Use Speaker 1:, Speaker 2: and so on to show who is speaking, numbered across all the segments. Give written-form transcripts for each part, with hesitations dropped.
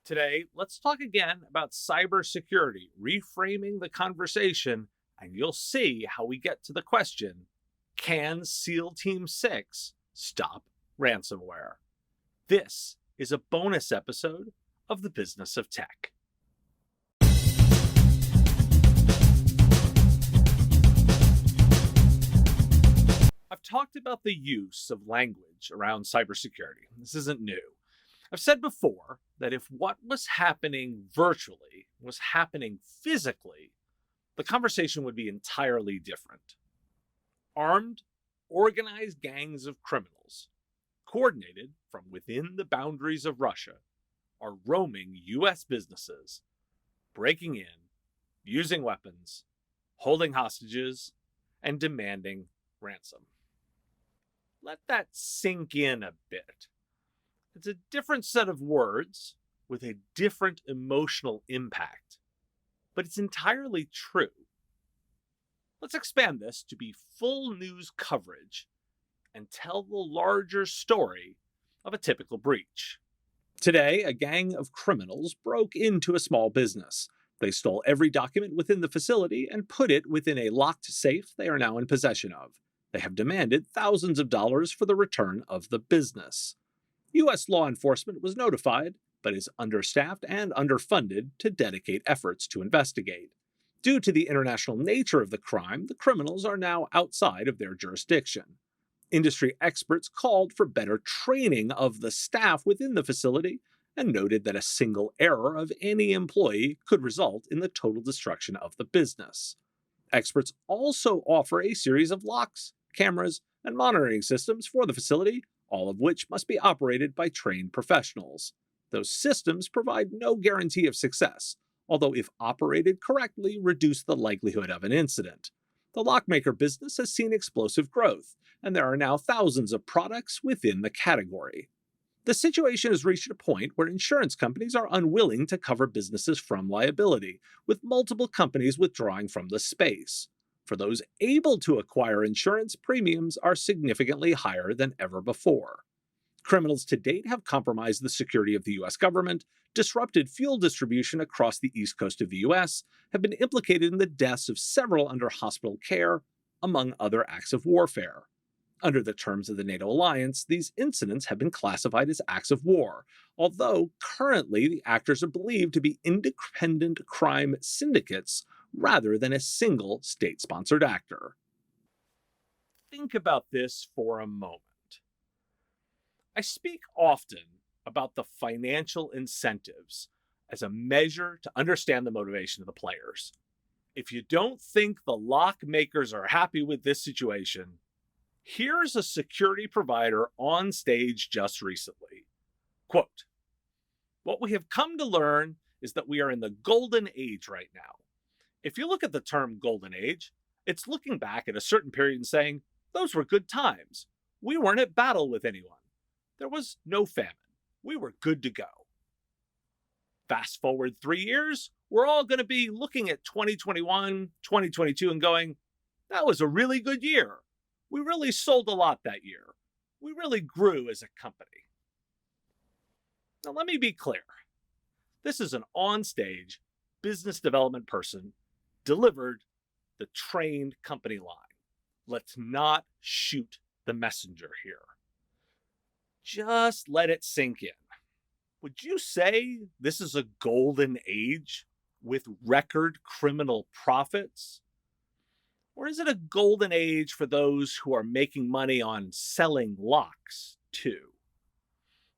Speaker 1: Today, let's talk again about cybersecurity, reframing the conversation, and you'll see how we get to the question, can SEAL Team 6 stop ransomware? This is a bonus episode of The Business of Tech. I've talked about the use of language around cybersecurity. This isn't new. I've said before that if what was happening virtually was happening physically, the conversation would be entirely different. Armed, organized gangs of criminals, coordinated from within the boundaries of Russia, are roaming U.S. businesses, breaking in, using weapons, holding hostages, and demanding ransom. Let that sink in a bit. It's a different set of words with a different emotional impact, but it's entirely true. Let's expand this to be full news coverage and tell the larger story of a typical breach. Today, a gang of criminals broke into a small business. They stole every document within the facility and put it within a locked safe they are now in possession of. They have demanded thousands of dollars for the return of the business. U.S. law enforcement was notified, but is understaffed and underfunded to dedicate efforts to investigate. Due to the international nature of the crime, the criminals are now outside of their jurisdiction. Industry experts called for better training of the staff within the facility and noted that a single error of any employee could result in the total destruction of the business. Experts also offer a series of locks, cameras, and monitoring systems for the facility, all of which must be operated by trained professionals. Those systems provide no guarantee of success, although if operated correctly, reduce the likelihood of an incident. The lockmaker business has seen explosive growth, and there are now thousands of products within the category. The situation has reached a point where insurance companies are unwilling to cover businesses from liability, with multiple companies withdrawing from the space. For those able to acquire insurance, premiums are significantly higher than ever before. Criminals to date have compromised the security of the U.S. government, disrupted fuel distribution across the east coast of the U.S., have been implicated in the deaths of several under hospital care, among other acts of warfare. Under the terms of the NATO alliance, these incidents have been classified as acts of war, although currently the actors are believed to be independent crime syndicates rather than a single state-sponsored actor. Think about this for a moment. I speak often about the financial incentives as a measure to understand the motivation of the players. If you don't think the lock makers are happy with this situation, here's a security provider on stage just recently. Quote, "What we have come to learn is that we are in the golden age right now. If you look at the term golden age, it's looking back at a certain period and saying, those were good times. We weren't at battle with anyone. There was no famine. We were good to go. Fast forward 3 years, we're all going to be looking at 2021, 2022 and going, that was a really good year. We really sold a lot that year. We really grew as a company." Now let me be clear. This is an on-stage business development person delivered the trained company line. Let's not shoot the messenger here. Just let it sink in. Would you say this is a golden age with record criminal profits? Or is it a golden age for those who are making money on selling locks too?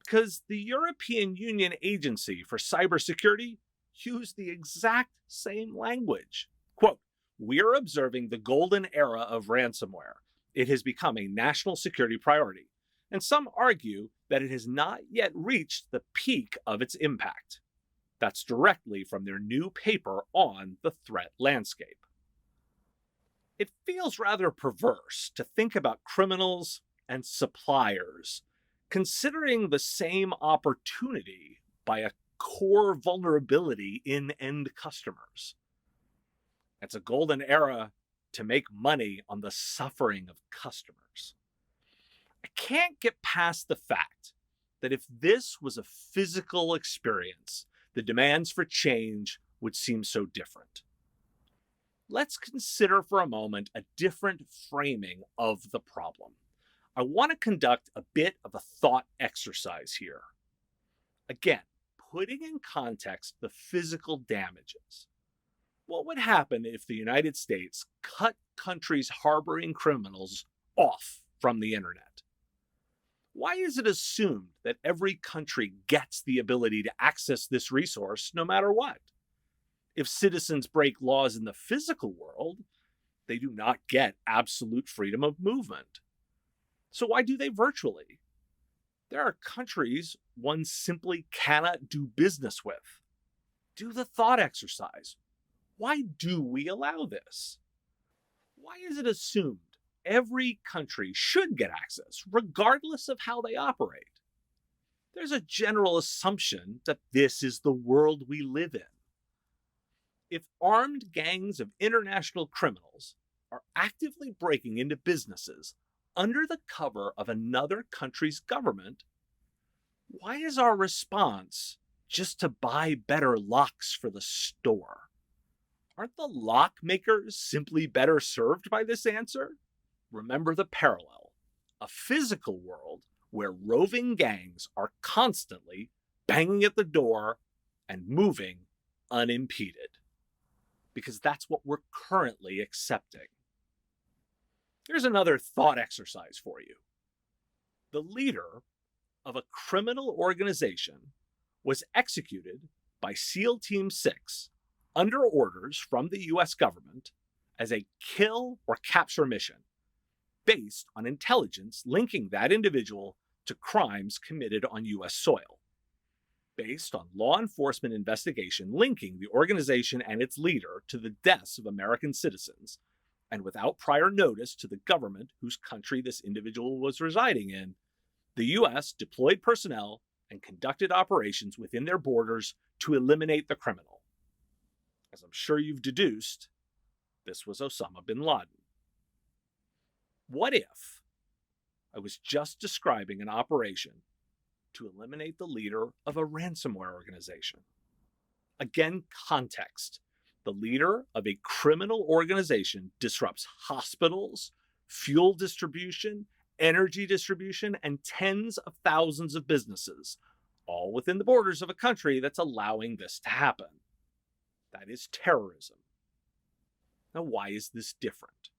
Speaker 1: Because the European Union Agency for Cybersecurity used the exact same language. Quote, "We are observing the golden era of ransomware. It has become a national security priority, and some argue that it has not yet reached the peak of its impact." That's directly from their new paper on the threat landscape. It feels rather perverse to think about criminals and suppliers considering the same opportunity by a core vulnerability in end customers. It's a golden era to make money on the suffering of customers. I can't get past the fact that if this was a physical experience, the demands for change would seem so different. Let's consider for a moment a different framing of the problem. I want to conduct a bit of a thought exercise here. Again, putting in context the physical damages. What would happen if the United States cut countries harboring criminals off from the internet? Why is it assumed that every country gets the ability to access this resource no matter what? If citizens break laws in the physical world, they do not get absolute freedom of movement. So why do they virtually? There are countries one simply cannot do business with. Do the thought exercise. Why do we allow this? Why is it assumed every country should get access, regardless of how they operate? There's a general assumption that this is the world we live in. If armed gangs of international criminals are actively breaking into businesses under the cover of another country's government, why is our response just to buy better locks for the store? Aren't the lock makers simply better served by this answer? Remember the parallel: a physical world where roving gangs are constantly banging at the door and moving unimpeded. Because that's what we're currently accepting. Here's another thought exercise for you. The leader of a criminal organization was executed by SEAL Team 6 under orders from the US government as a kill or capture mission based on intelligence linking that individual to crimes committed on US soil, based on law enforcement investigation linking the organization and its leader to the deaths of American citizens, and without prior notice to the government whose country this individual was residing in. The US deployed personnel and conducted operations within their borders to eliminate the criminal. As I'm sure you've deduced, this was Osama bin Laden. What if I was just describing an operation to eliminate the leader of a ransomware organization? Again, context. The leader of a criminal organization disrupts hospitals, fuel distribution, energy distribution, and tens of thousands of businesses, all within the borders of a country that's allowing this to happen. That is terrorism. Now, why is this different?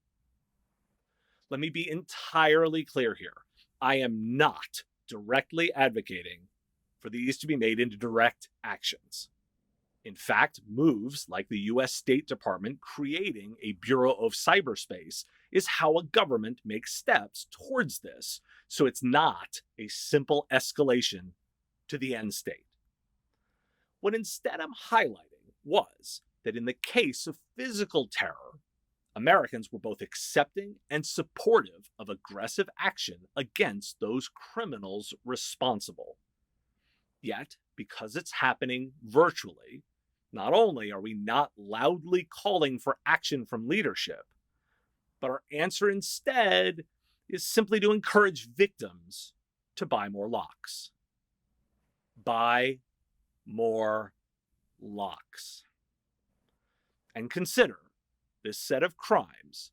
Speaker 1: Let me be entirely clear here. I am not directly advocating for these to be made into direct actions. In fact, moves like the US State Department creating a Bureau of Cyberspace is how a government makes steps towards this, so it's not a simple escalation to the end state. What instead I'm highlighting was that in the case of physical terror, Americans were both accepting and supportive of aggressive action against those criminals responsible. Yet, because it's happening virtually, not only are we not loudly calling for action from leadership, but our answer instead is simply to encourage victims to buy more locks. Buy more locks. And consider this set of crimes,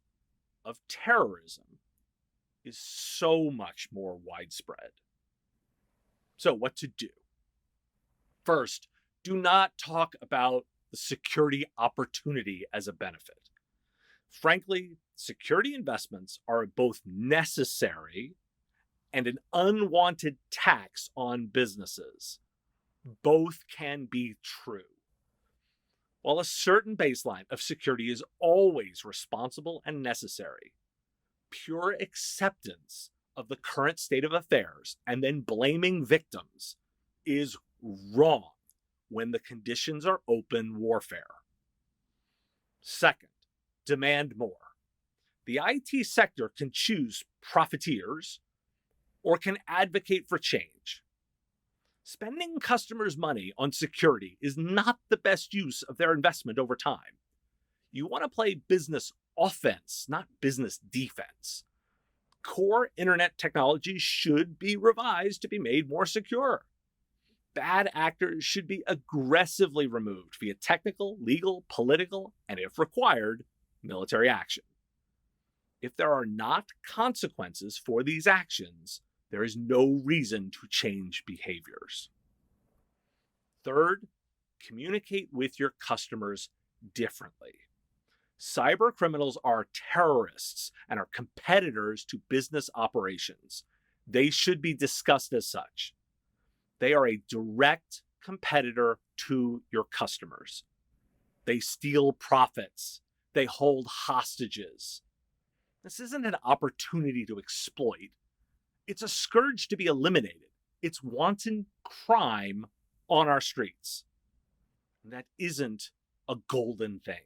Speaker 1: of terrorism, is so much more widespread. So, what to do? First, do not talk about the security opportunity as a benefit. Frankly, security investments are both necessary and an unwanted tax on businesses. Both can be true. While a certain baseline of security is always responsible and necessary, pure acceptance of the current state of affairs and then blaming victims is wrong when the conditions are open warfare. Second, demand more. The IT sector can choose profiteers or can advocate for change. Spending customers' money on security is not the best use of their investment over time. You want to play business offense, not business defense. Core internet technologies should be revised to be made more secure. bad actors should be aggressively removed via technical, legal, political, and if required, military action. If there are not consequences for these actions, there is no reason to change behaviors. Third, communicate with your customers differently. Cyber criminals are terrorists and are competitors to business operations. They should be discussed as such. They are a direct competitor to your customers. They steal profits. They hold hostages. This isn't an opportunity to exploit. It's a scourge to be eliminated. It's wanton crime on our streets. And that isn't a golden thing.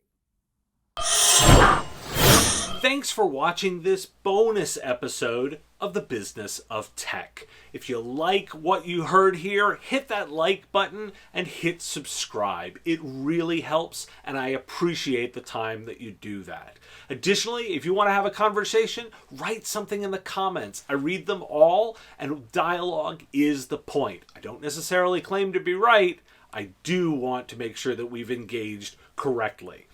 Speaker 1: Thanks for watching this bonus episode of The Business of Tech. If you like what you heard here, hit that like button and hit subscribe. It really helps, and I appreciate the time that you do that. Additionally, if you want to have a conversation, write something in the comments. I read them all, and dialogue is the point. I don't necessarily claim to be right. I do want to make sure that we've engaged correctly.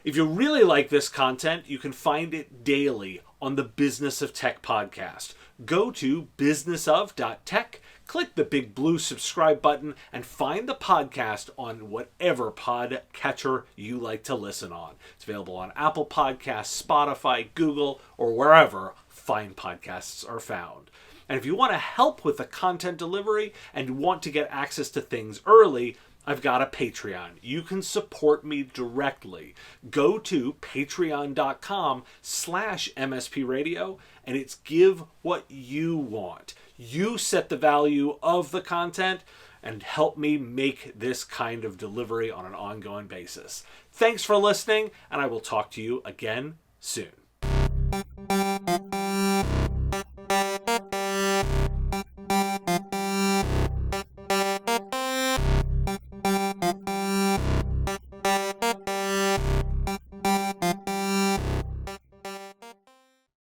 Speaker 1: If you really like this content, you can find it daily on the Business of Tech podcast. Go to businessof.tech, click the big blue subscribe button, and find the podcast on whatever podcatcher you like to listen on. It's available on Apple Podcasts, Spotify, Google, or wherever fine podcasts are found. And if you want to help with the content delivery and want to get access to things early, I've got a Patreon. You can support me directly. Go to patreon.com/MSPradio, and it's give what you want. You set the value of the content and help me make this kind of delivery on an ongoing basis. Thanks for listening, and I will talk to you again soon.